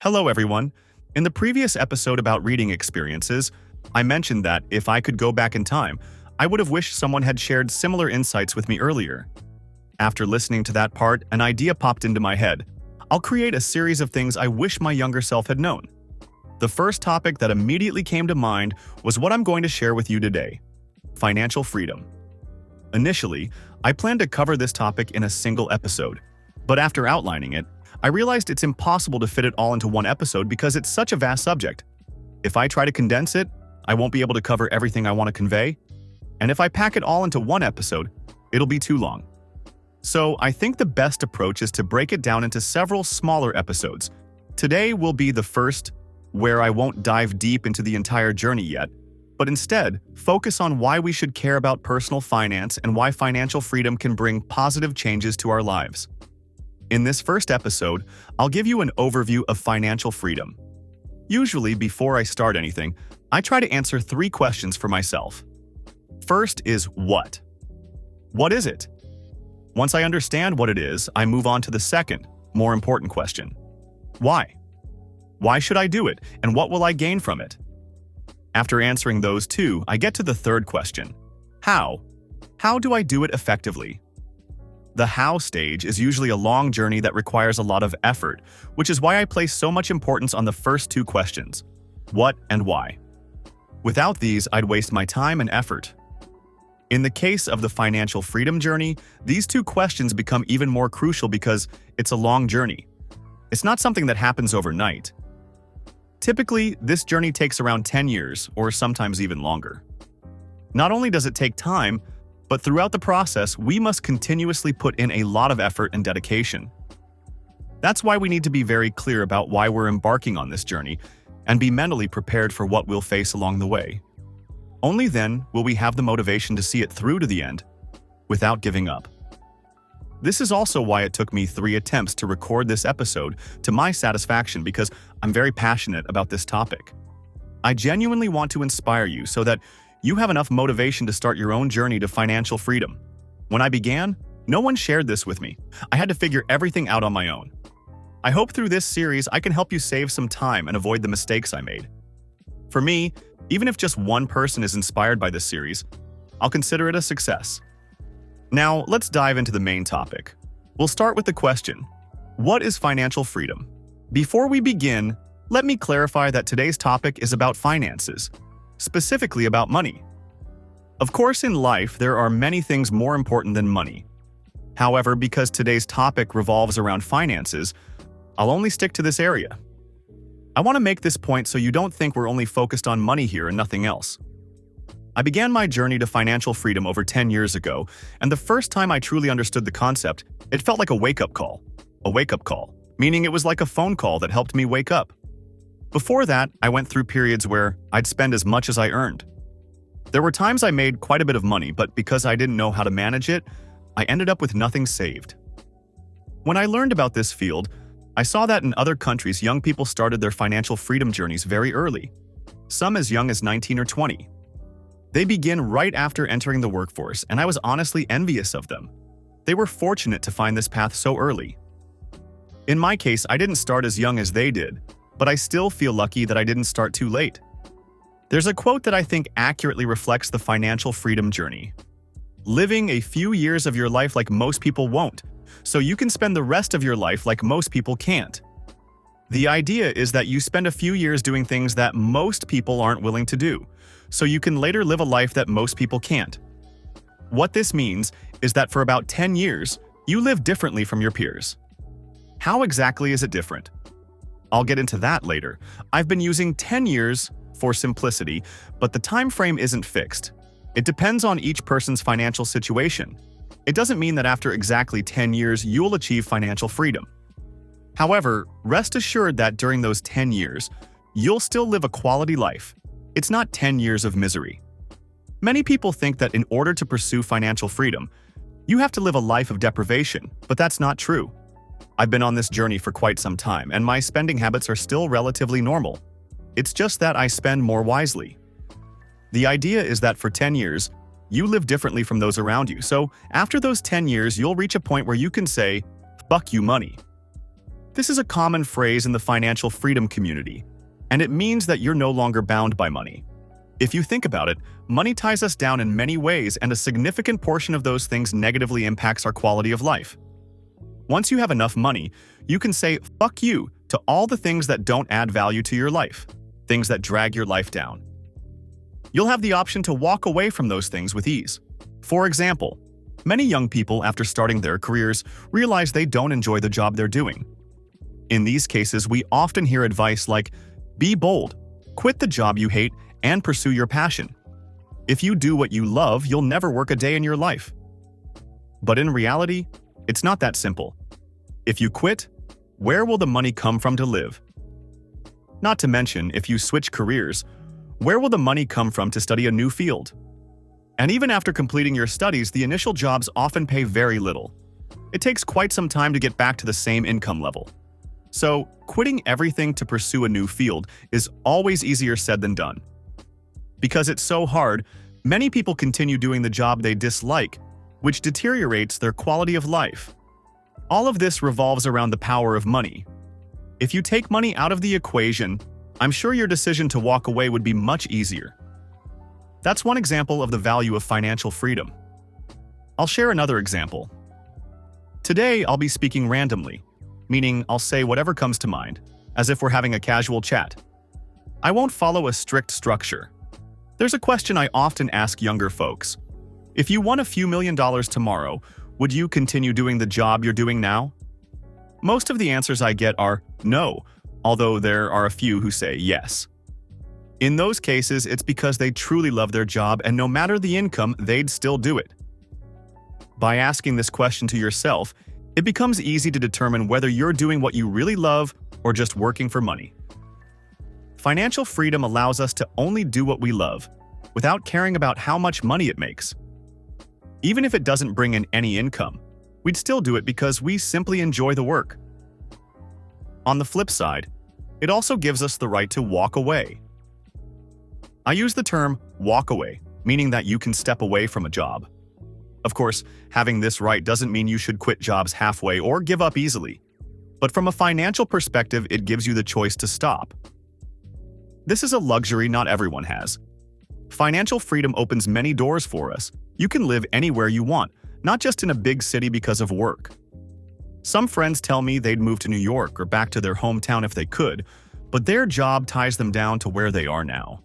Hello, everyone. In the previous episode about reading experiences, I mentioned that if I could go back in time, I would have wished someone had shared similar insights with me earlier. After listening to that part, an idea popped into my head. I'll create a series of things I wish my younger self had known. The first topic that immediately came to mind was what I'm going to share with you today: financial freedom. Initially, I planned to cover this topic in a single episode, but after outlining it, I realized it's impossible to fit it all into one episode because it's such a vast subject. If I try to condense it, I won't be able to cover everything I want to convey, and if I pack it all into one episode, it'll be too long. So I think the best approach is to break it down into several smaller episodes. Today will be the first, where I won't dive deep into the entire journey yet, but instead focus on why we should care about personal finance and why financial freedom can bring positive changes to our lives. In this first episode, I'll give you an overview of financial freedom. Usually, before I start anything, I try to answer 3 questions for myself. First is what? What is it? Once I understand what it is, I move on to the second, more important question. Why? Why should I do it, and what will I gain from it? After answering those 2, I get to the third question. How? How do I do it effectively? The how stage is usually a long journey that requires a lot of effort, which is why I place so much importance on the first 2 questions: what and why. Without these, I'd waste my time and effort. In the case of the financial freedom journey, these 2 questions become even more crucial because it's a long journey. It's not something that happens overnight. Typically, this journey takes around 10 years, or sometimes even longer. Not only does it take time, but throughout the process, we must continuously put in a lot of effort and dedication. That's why we need to be very clear about why we're embarking on this journey and be mentally prepared for what we'll face along the way. Only then will we have the motivation to see it through to the end without giving up. This is also why it took me 3 attempts to record this episode to my satisfaction, because I'm very passionate about this topic. I genuinely want to inspire you so that you have enough motivation to start your own journey to financial freedom. When I began, no one shared this with me. I had to figure everything out on my own. I hope through this series I can help you save some time and avoid the mistakes I made. For me, even if just one person is inspired by this series, I'll consider it a success. Now, let's dive into the main topic. We'll start with the question: what is financial freedom? Before we begin, let me clarify that today's topic is about finances, specifically about money. Of course, in life, there are many things more important than money. However, because today's topic revolves around finances, I'll only stick to this area. I want to make this point so you don't think we're only focused on money here and nothing else. I began my journey to financial freedom over 10 years ago, and the first time I truly understood the concept, it felt like a wake-up call. A wake-up call, meaning it was like a phone call that helped me wake up. Before that, I went through periods where I'd spend as much as I earned. There were times I made quite a bit of money, but because I didn't know how to manage it, I ended up with nothing saved. When I learned about this field, I saw that in other countries, young people started their financial freedom journeys very early, some as young as 19 or 20. They begin right after entering the workforce, and I was honestly envious of them. They were fortunate to find this path so early. In my case, I didn't start as young as they did, but I still feel lucky that I didn't start too late. There's a quote that I think accurately reflects the financial freedom journey: living a few years of your life like most people won't, so you can spend the rest of your life like most people can't. The idea is that you spend a few years doing things that most people aren't willing to do, so you can later live a life that most people can't. What this means is that for about 10 years, you live differently from your peers. How exactly is it different? I'll get into that later. I've been using 10 years for simplicity, but the time frame isn't fixed. It depends on each person's financial situation. It doesn't mean that after exactly 10 years you'll achieve financial freedom. However, rest assured that during those 10 years, you'll still live a quality life. It's not 10 years of misery. Many people think that in order to pursue financial freedom, you have to live a life of deprivation, but that's not true. I've been on this journey for quite some time, and my spending habits are still relatively normal. It's just that I spend more wisely. The idea is that for 10 years, you live differently from those around you, so after those 10 years, you'll reach a point where you can say, "Fuck you, money." This is a common phrase in the financial freedom community, and it means that you're no longer bound by money. If you think about it, money ties us down in many ways, and a significant portion of those things negatively impacts our quality of life. Once you have enough money, you can say "fuck you" to all the things that don't add value to your life, things that drag your life down. You'll have the option to walk away from those things with ease. For example, many young people after starting their careers realize they don't enjoy the job they're doing. In these cases, we often hear advice like, be bold, quit the job you hate, and pursue your passion. If you do what you love, you'll never work a day in your life. But in reality, it's not that simple. If you quit, where will the money come from to live? Not to mention, if you switch careers, where will the money come from to study a new field? And even after completing your studies, the initial jobs often pay very little. It takes quite some time to get back to the same income level. So, quitting everything to pursue a new field is always easier said than done. Because it's so hard, many people continue doing the job they dislike, which deteriorates their quality of life. All of this revolves around the power of money. If you take money out of the equation, I'm sure your decision to walk away would be much easier. That's one example of the value of financial freedom. I'll share another example. Today, I'll be speaking randomly, meaning I'll say whatever comes to mind, as if we're having a casual chat. I won't follow a strict structure. There's a question I often ask younger folks. If you won a few $1,000,000 tomorrow, would you continue doing the job you're doing now? Most of the answers I get are no, although there are a few who say yes. In those cases, it's because they truly love their job, and no matter the income, they'd still do it. By asking this question to yourself, it becomes easy to determine whether you're doing what you really love or just working for money. Financial freedom allows us to only do what we love, without caring about how much money it makes. Even if it doesn't bring in any income, we'd still do it because we simply enjoy the work. On the flip side, it also gives us the right to walk away. I use the term walk away, meaning that you can step away from a job. Of course, having this right doesn't mean you should quit jobs halfway or give up easily. But from a financial perspective, it gives you the choice to stop. This is a luxury not everyone has. Financial freedom opens many doors for us. You can live anywhere you want, not just in a big city because of work. Some friends tell me they'd move to New York or back to their hometown if they could, but their job ties them down to where they are now.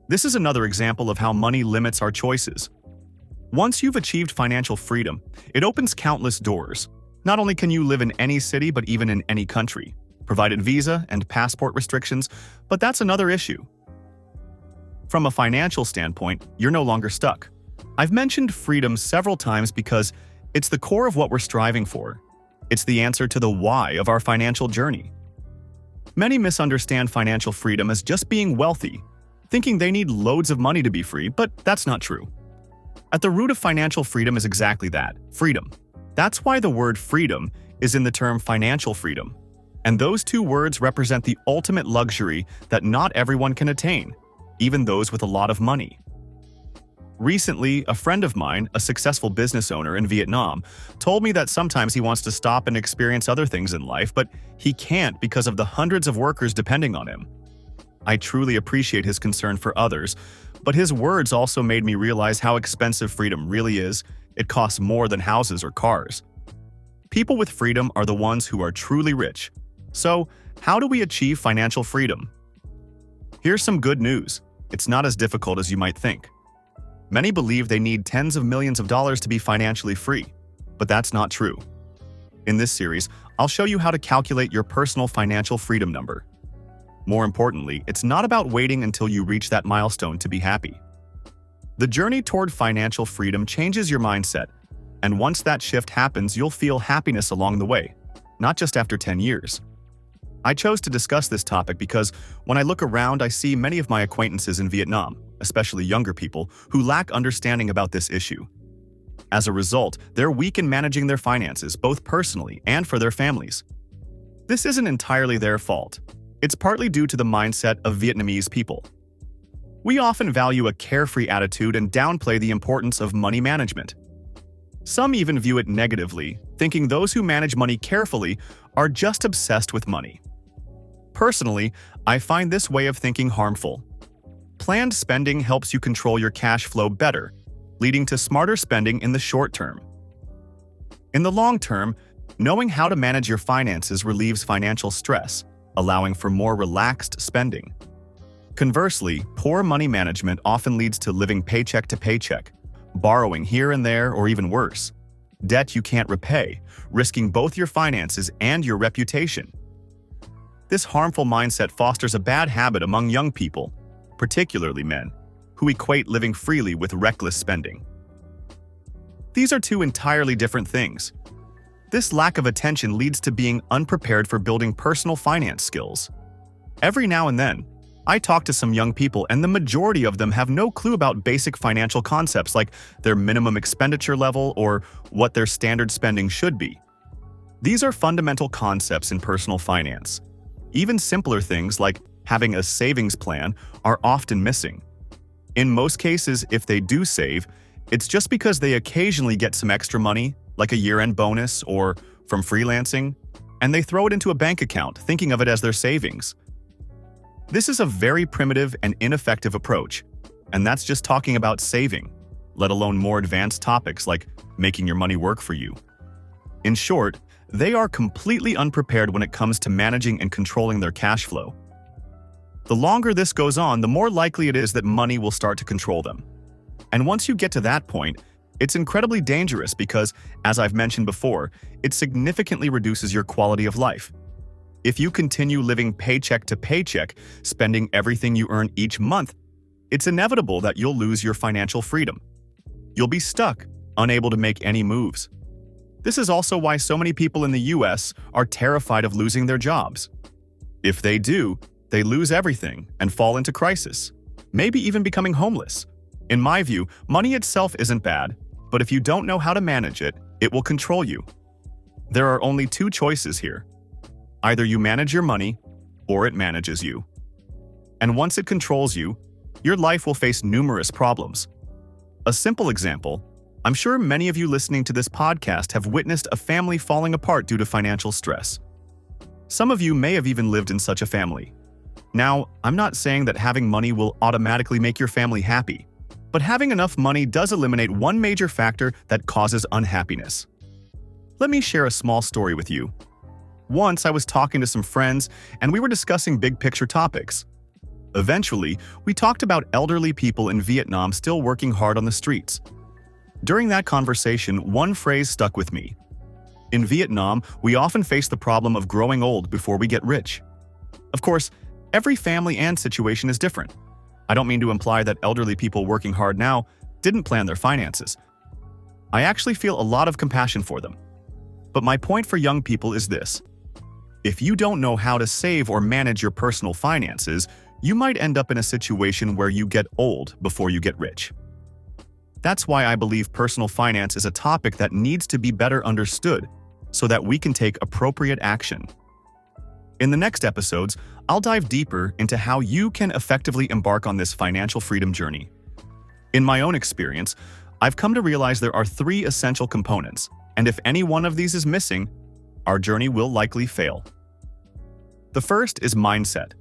This is another example of how money limits our choices. Once you've achieved financial freedom, it opens countless doors. Not only can you live in any city, but even in any country, provided visa and passport restrictions, but that's another issue. From a financial standpoint, you're no longer stuck. I've mentioned freedom several times because it's the core of what we're striving for. It's the answer to the why of our financial journey. Many misunderstand financial freedom as just being wealthy, thinking they need loads of money to be free, but that's not true. At the root of financial freedom is exactly that, freedom. That's why the word freedom is in the term financial freedom. And those two words represent the ultimate luxury that not everyone can attain, even those with a lot of money. Recently, a friend of mine, a successful business owner in Vietnam, told me that sometimes he wants to stop and experience other things in life, but he can't because of the hundreds of workers depending on him. I truly appreciate his concern for others, but his words also made me realize how expensive freedom really is. It costs more than houses or cars. People with freedom are the ones who are truly rich. So, how do we achieve financial freedom? Here's some good news. It's not as difficult as you might think. Many believe they need tens of millions of dollars to be financially free, but that's not true. In this series, I'll show you how to calculate your personal financial freedom number. More importantly, it's not about waiting until you reach that milestone to be happy. The journey toward financial freedom changes your mindset, and once that shift happens, you'll feel happiness along the way, not just after 10 years. I chose to discuss this topic because when I look around, I see many of my acquaintances in Vietnam, especially younger people, who lack understanding about this issue. As a result, they're weak in managing their finances, both personally and for their families. This isn't entirely their fault. It's partly due to the mindset of Vietnamese people. We often value a carefree attitude and downplay the importance of money management. Some even view it negatively, thinking those who manage money carefully are just obsessed with money. Personally, I find this way of thinking harmful. Planned spending helps you control your cash flow better, leading to smarter spending in the short term. In the long term, knowing how to manage your finances relieves financial stress, allowing for more relaxed spending. Conversely, poor money management often leads to living paycheck to paycheck, borrowing here and there, or even worse, debt you can't repay, risking both your finances and your reputation. This harmful mindset fosters a bad habit among young people, particularly men, who equate living freely with reckless spending. These are two entirely different things. This lack of attention leads to being unprepared for building personal finance skills. Every now and then, I talk to some young people, and the majority of them have no clue about basic financial concepts like their minimum expenditure level or what their standard spending should be. These are fundamental concepts in personal finance. Even simpler things like having a savings plan are often missing. In most cases, if they do save, it's just because they occasionally get some extra money, like a year-end bonus or from freelancing, and they throw it into a bank account, thinking of it as their savings. This is a very primitive and ineffective approach, and that's just talking about saving, let alone more advanced topics like making your money work for you. In short, they are completely unprepared when it comes to managing and controlling their cash flow. The longer this goes on, the more likely it is that money will start to control them. And once you get to that point, it's incredibly dangerous because, as I've mentioned before, it significantly reduces your quality of life. If you continue living paycheck to paycheck, spending everything you earn each month, it's inevitable that you'll lose your financial freedom. You'll be stuck, unable to make any moves. This is also why so many people in the US are terrified of losing their jobs. If they do, they lose everything and fall into crisis, maybe even becoming homeless. In my view, money itself isn't bad, but if you don't know how to manage it, it will control you. There are only two choices here. Either you manage your money, or it manages you. And once it controls you, your life will face numerous problems. A simple example, I'm sure many of you listening to this podcast have witnessed a family falling apart due to financial stress. Some of you may have even lived in such a family. Now, I'm not saying that having money will automatically make your family happy, but having enough money does eliminate one major factor that causes unhappiness. Let me share a small story with you. Once I was talking to some friends and we were discussing big-picture topics. Eventually, we talked about elderly people in Vietnam still working hard on the streets. During that conversation, one phrase stuck with me. In Vietnam, we often face the problem of growing old before we get rich. Of course, every family and situation is different. I don't mean to imply that elderly people working hard now didn't plan their finances. I actually feel a lot of compassion for them. But my point for young people is this. If you don't know how to save or manage your personal finances, you might end up in a situation where you get old before you get rich. That's why I believe personal finance is a topic that needs to be better understood so that we can take appropriate action. In the next episodes, I'll dive deeper into how you can effectively embark on this financial freedom journey. In my own experience, I've come to realize there are 3 essential components, and if any one of these is missing, our journey will likely fail. The first is mindset.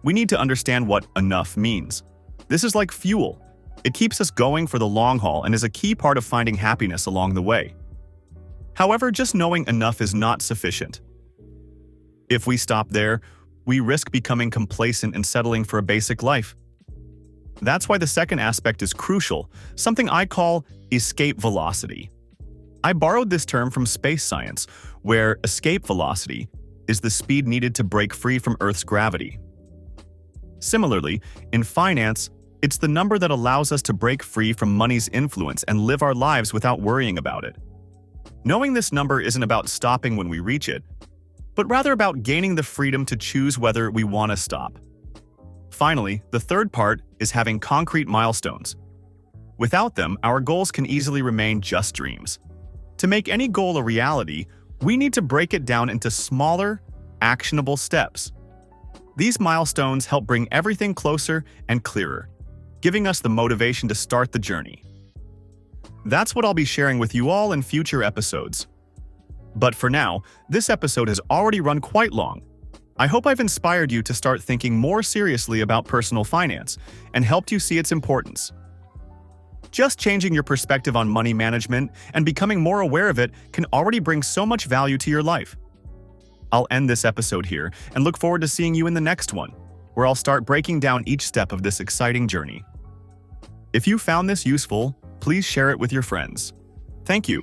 We need to understand what enough means. This is like fuel. It keeps us going for the long haul and is a key part of finding happiness along the way. However, just knowing enough is not sufficient. If we stop there, we risk becoming complacent and settling for a basic life. That's why the second aspect is crucial, something I call escape velocity. I borrowed this term from space science, where escape velocity is the speed needed to break free from Earth's gravity. Similarly, in finance, it's the number that allows us to break free from money's influence and live our lives without worrying about it. Knowing this number isn't about stopping when we reach it, but rather about gaining the freedom to choose whether we want to stop. Finally, the third part is having concrete milestones. Without them, our goals can easily remain just dreams. To make any goal a reality, we need to break it down into smaller, actionable steps. These milestones help bring everything closer and clearer, giving us the motivation to start the journey. That's what I'll be sharing with you all in future episodes. But for now, this episode has already run quite long. I hope I've inspired you to start thinking more seriously about personal finance and helped you see its importance. Just changing your perspective on money management and becoming more aware of it can already bring so much value to your life. I'll end this episode here and look forward to seeing you in the next one, where I'll start breaking down each step of this exciting journey. If you found this useful, please share it with your friends. Thank you.